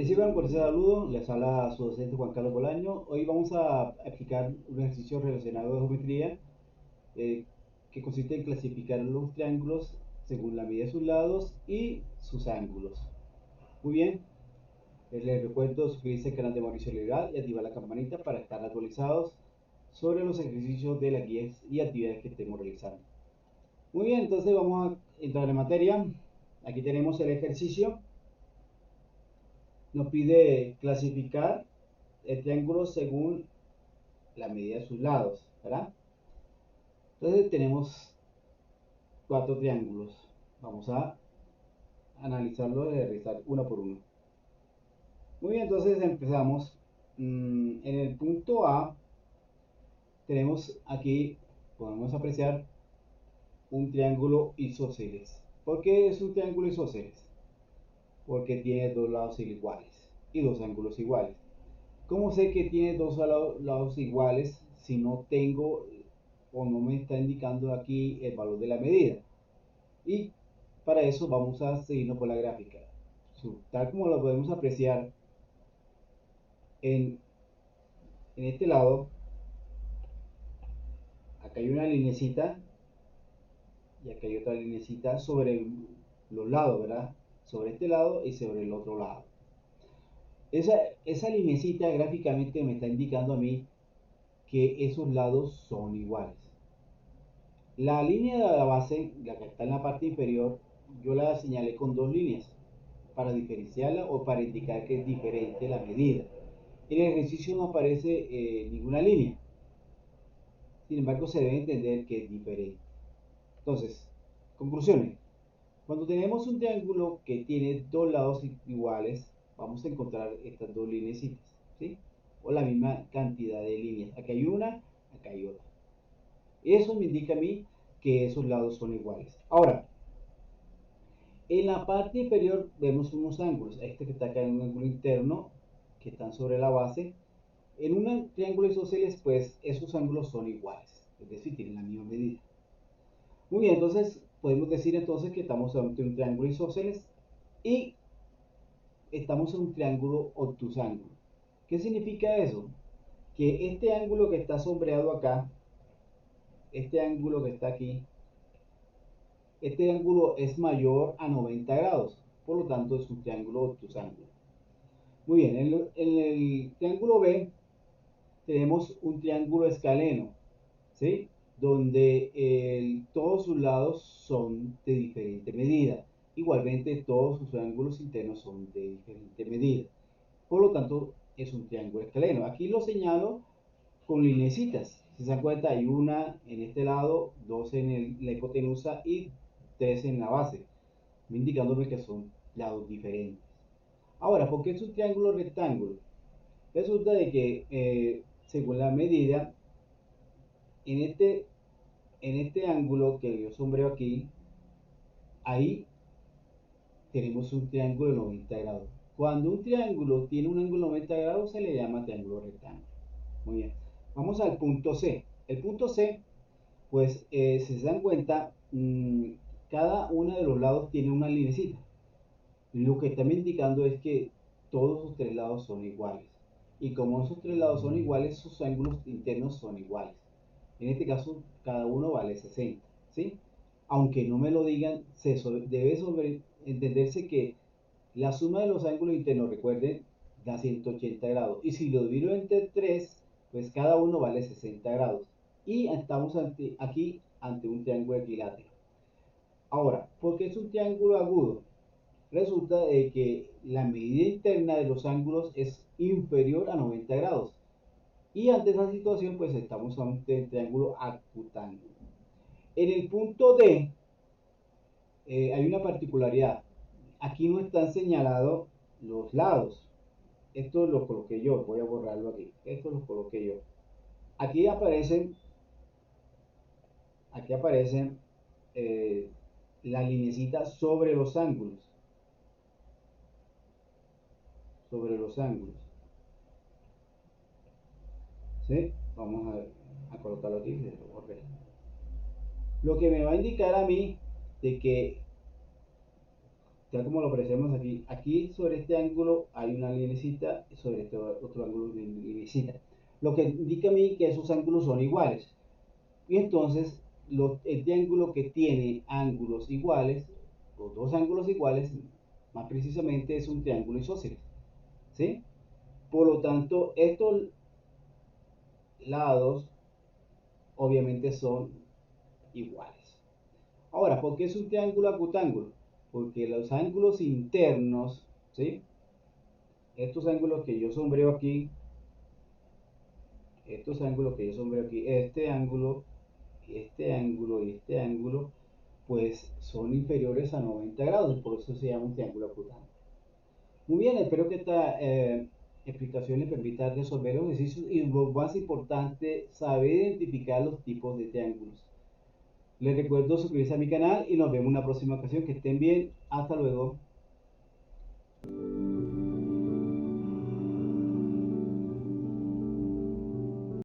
Reciban por ese saludo, les habla su docente Juan Carlos Bolaño. Hoy vamos a aplicar un ejercicio relacionado de geometría eh, que consiste en clasificar los triángulos según la medida de sus lados y sus ángulos. Muy bien, les recuerdo suscribirse al canal de Mauricio Legal y activar la campanita para estar actualizados sobre los ejercicios de las guías y actividades que estemos realizando. Muy bien, entonces vamos a entrar en materia. Aquí tenemos el ejercicio. Nos pide clasificar el triángulo según la medida de sus lados, ¿verdad? Entonces tenemos cuatro triángulos. Vamos a analizarlo y revisar uno por uno. Muy bien, entonces empezamos. En el punto A tenemos aquí, podemos apreciar un triángulo isósceles. ¿Por qué es un triángulo isósceles? Porque tiene dos lados iguales y dos ángulos iguales. ¿Cómo sé que tiene dos lados iguales si no tengo o no me está indicando aquí el valor de la medida? Y para eso vamos a seguirnos por la gráfica. Tal como lo podemos apreciar en, en este lado, acá hay una linecita y acá hay otra linecita sobre los lados, ¿verdad? Sobre este lado y sobre el otro lado. Esa linecita gráficamente me está indicando a mí que esos lados son iguales. La línea de la base, la que está en la parte inferior, yo la señalé con dos líneas para diferenciarla o para indicar que es diferente la medida. En el ejercicio no aparece ninguna línea. Sin embargo, se debe entender que es diferente. Entonces, conclusiones. Cuando tenemos un triángulo que tiene dos lados iguales, vamos a encontrar estas dos líneas, ¿sí? O la misma cantidad de líneas. Acá hay una, acá hay otra. Eso me indica a mí que esos lados son iguales. Ahora, en la parte inferior vemos unos ángulos. Este que está acá en un ángulo interno, que están sobre la base. En un triángulo isósceles, pues esos ángulos son iguales. Es decir, tienen la misma medida. Muy bien, entonces podemos decir entonces que estamos ante un triángulo isósceles y estamos en un triángulo obtusángulo. ¿Qué significa eso? Que este ángulo que está sombreado acá, este ángulo que está aquí, este ángulo es mayor a 90 grados, por lo tanto es un triángulo obtusángulo. Muy bien, en el triángulo B tenemos un triángulo escaleno, ¿sí? Donde todos sus lados son de diferente medida. Igualmente todos sus ángulos internos son de diferente medida. Por lo tanto, es un triángulo escaleno. Aquí lo señalo con lineecitas. Si se dan cuenta, hay una en este lado, dos en la hipotenusa y tres en la base, indicándome que son lados diferentes. Ahora, ¿por qué es un triángulo rectángulo? Resulta de que, según la medida, en este ángulo que yo sombreo aquí, ahí tenemos un triángulo de 90 grados. Cuando un triángulo tiene un ángulo de 90 grados, se le llama triángulo rectángulo. Muy bien. Vamos al punto C. El punto C, pues, si se dan cuenta, cada uno de los lados tiene una linecita. Lo que está me indicando es que todos sus tres lados son iguales. Y como esos tres lados son iguales, sus ángulos internos son iguales. En este caso, cada uno vale 60, ¿sí? Aunque no me lo digan, debe entenderse que la suma de los ángulos internos, recuerden, da 180 grados. Y si lo divido entre 3, pues cada uno vale 60 grados. Y estamos aquí ante un triángulo equilátero. Ahora, ¿por qué es un triángulo agudo? Resulta de que la medida interna de los ángulos es inferior a 90 grados. Y ante esa situación, pues estamos ante el triángulo acutángulo. En el punto D hay una particularidad. Aquí no están señalados los lados. Esto lo coloqué yo, voy a borrarlo aquí. Esto lo coloqué yo. Aquí aparecen, aquí aparecen la linecita sobre los ángulos. Sobre los ángulos. ¿Sí? Vamos a colocarlo aquí, lo borré. Lo que me va a indicar a mí de que tal como lo apreciamos aquí. Aquí sobre este ángulo hay una linecita, y sobre este otro ángulo una linecita. Lo que indica a mí que esos ángulos son iguales. Y entonces el triángulo que tiene ángulos iguales, los dos ángulos iguales, más precisamente es un triángulo isósceles. ¿Sí? Por lo tanto, estos lados obviamente son iguales. Ahora, ¿por qué es un triángulo acutángulo? Porque los ángulos internos, ¿sí? Estos ángulos que yo sombreo aquí, este ángulo, este ángulo y este ángulo, pues son inferiores a 90 grados, y por eso se llama un triángulo acutángulo. Muy bien, espero que esta explicación les permita resolver los ejercicios y lo más importante, saber identificar los tipos de triángulos. Les recuerdo suscribirse a mi canal y nos vemos en una próxima ocasión. Que estén bien. Hasta luego.